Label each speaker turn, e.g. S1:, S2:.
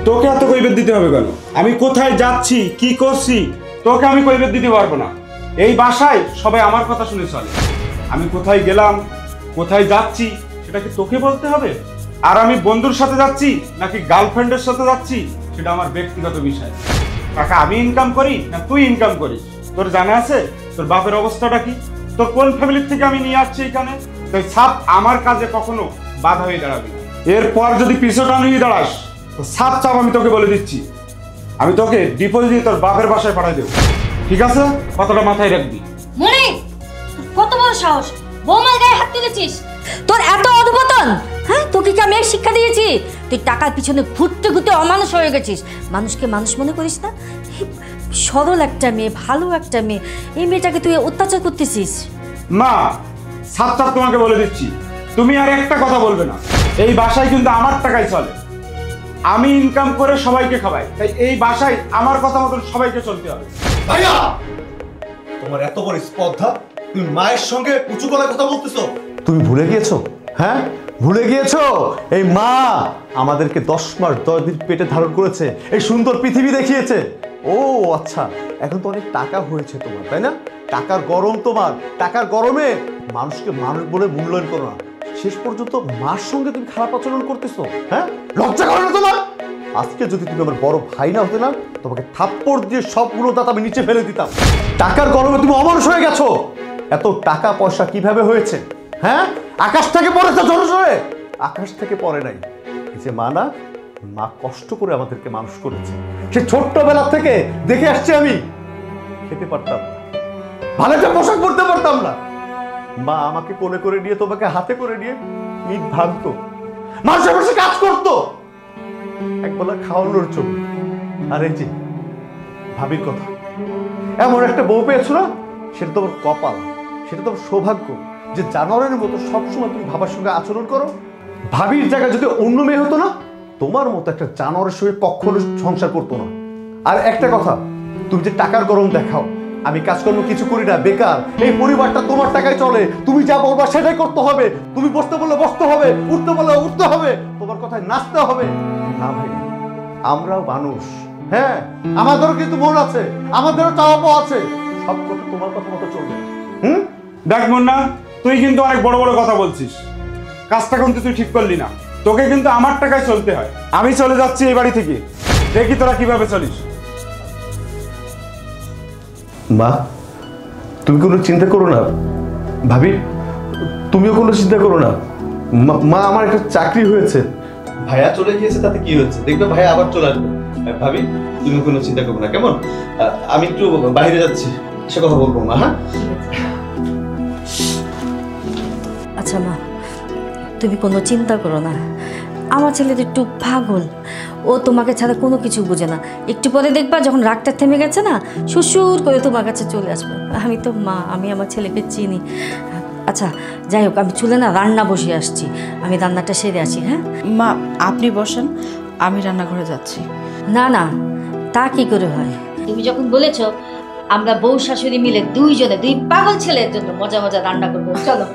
S1: তোকে এত কৈফিয়ত দিতে হবে কেন? আমি কোথায় যাচ্ছি কি করছি তোকে আমি কৈফিয়ত দিতে পারবো না। এই বাসায় সবাই আমার কথা শুনে চলে। আমি কোথায় গেলাম কোথায় যাচ্ছি সেটা কি তোকে বলতে হবে? আর আমি বন্ধুর সাথে যাচ্ছি নাকি গার্লফ্রেন্ডের সাথে যাচ্ছি সেটা আমার ব্যক্তিগত বিষয়। টাকা আমি ইনকাম করি না তুই ইনকাম করিস তোর জানা আছে? তোর বাপের অবস্থাটা কি? তোর কোন ফ্যামিলির থেকে আমি নিয়ে আসছি এখানে? তাই সাপ আমার কাজে কখনো বাধা হয়ে দাঁড়াবি। এরপর যদি পিছটা নিয়ে দাঁড়াস তো সাপ চাপ আমি তোকে বলে দিচ্ছি, আমি তোকে ডিপোজিট দিয়ে তোর বাপের বাসায় পাঠাই দেবো। ঠিক আছে? কথাটা মাথায় রাখবি।
S2: মনে কত বড় সাহস, বৌমার গায়ে হাত তুলেছিস! তোর এত অধপতন! হ্যাঁ, তোকে কি আমি এক শিক্ষা দিয়েছি? তুই টাকার পিছনে ঘুরতে ঘুরতে অমানুষ হয়ে গেছিস। মানুষকে মানুষ মনে করিস না? সরল একটা মেয়ে, ভালো একটা মেয়ে, এই মেয়েটাকে তুই অত্যাচার করতেছিস।
S1: মা, সাপ সাপ তোমাকে বলে দিচ্ছি, তুমি আর একটা কথা বলবে না। এই বাসায় কিন্তু আমার টাকায় চলে, আমি ইনকাম করে সবাইকে খাওয়াই, তাই এই বাসায় আমার কথা মতন সবাইকে চলতে হবে।
S3: ভাইয়া, তোমার এত বড় স্পর্ধা, তুমি মায়ের সঙ্গে উঁচু গলায় কথা বলতেছো? তুমি ভুলে গিয়েছো? হ্যাঁ, ভুলে গিয়েছো এই মা আমাদেরকে 10 মাস 10 দিন পেটে ধারণ করেছে, এই সুন্দর পৃথিবী দেখিয়েছে। ও আচ্ছা, এখন তো অনেক টাকা হয়েছে তোমার, তাই না? টাকার গরম তোমার, টাকার গরমে মানুষকে মানুষ বলে মূল্যায়ন করো না। শেষ পর্যন্ত মার সঙ্গে তুমি খারাপ আচরণ করতেছো। হ্যাঁ, লজ্জা করে না তোমার? আজকে যদি তুমি আমার বড় ভাই না হতে না, তোমাকে থাপ্পড় দিয়ে সবগুলো দাঁত আমি নিচে ফেলে দিতাম। টাকার গরমে তুমি অমানুষ হয়ে গেছো। এত টাকা পয়সা কিভাবে হয়েছে? হ্যাঁ, আকাশ থেকে পড়েছে জোরে জোরে? আকাশ থেকে পড়ে নাই। এই যে মা না, মা কষ্ট করে আমাদেরকে মানুষ করেছে। সে ছোট্টবেলা থেকে দেখে আসছি আমি। খেতে পারতাম না, ভালো একটা পোশাক পরতে পারতাম না। মা আমাকে কোলে করে নিয়ে, তোমাকে হাতে করে নিয়ে ইট ভাঙতো, মানুষের পাশে কাজ করতো একবেলা খাওয়ানোর জন্য। আর এই যে ভাবির কথা, এমন একটা বউ পেয়েছো না, সেটা তোমার কপাল, সেটা তোমার সৌভাগ্য যে জানোয়ারের মতো সবসময় তুমি ভাবার সঙ্গে আচরণ করো। ভাবির জায়গায় যদি অন্য মেয়ে হতো না, তোমার মতো একটা জানোয়ারের সঙ্গে কখনো সংসার করতো না। আর একটা কথা, তুমি যে টাকার গরম দেখাও, আমি কাজকর্ম কিছু করি না, বেকার, এই পরিবারটা তোমার টাকায় চলে, তুমি যা বলবা সেটাই করতে হবে, তুমি বসতে বললে বসতে হবে, উঠতে বললে উঠতে হবে, তোমার কথায় নাচতে হবে। না ভাই, আমরাও মানুষ, হ্যাঁ, আমাদেরও কিন্তু মন আছে, আমাদেরও চাওয়া পাওয়া আছে, সব কথা তোমার কথা মতো চলবে।
S1: দেখ মুন্না, তুই কিন্তু অনেক বড় বড় কথা বলছিস, কাজটা কিন্তু তুই ঠিক করলি না। তোকে কিন্তু আমার টাকায় চলতে হয়। আমি চলে যাচ্ছি এই বাড়ি থেকে, দেখি তোরা কিভাবে চলিস।
S3: মা, তুমি কোনো চিন্তা করো না, ভাবি তুমিও কোনো চিন্তা করো না। মা, আমার একটা চাকরি হয়েছে, ভাইয়া চলে গিয়েছে, তাতে কি হয়েছে, দেখবে ভাইয়া আবার চলে আসবে। ভাবি তুমি কোনো চিন্তা করো না, কেমন? আমি একটু বাইরে যাচ্ছি, সে কথা বলবো মা। হ্যাঁ,
S2: আচ্ছা মা, তুমি কোনো চিন্তা করো না। আমার ছেলেটা একটু পাগল, ও তোমাকে ছাড়া কোনো কিছু বোঝে না। একটু পরে দেখবা যখন রাগটা থেমে গেছে না, শ্বশুর করে তোমার কাছে চলে আসবে। আমি তো মা, আমি আমার ছেলেকে চিনি। আচ্ছা যাই হোক, আমি চলে না রান্না বসে আসছি, আমি রান্নাটা সেরে আসি। হ্যাঁ
S4: মা, আপনি বসেন, আমি রান্নাঘরে যাচ্ছি।
S2: না না, তা কি করে হয়? তুমি যখন বলেছো আমরা বউ শাশুড়ি মিলে দুই পাগল ছেলের জন্য মজা মজা রান্না করবো, চলো।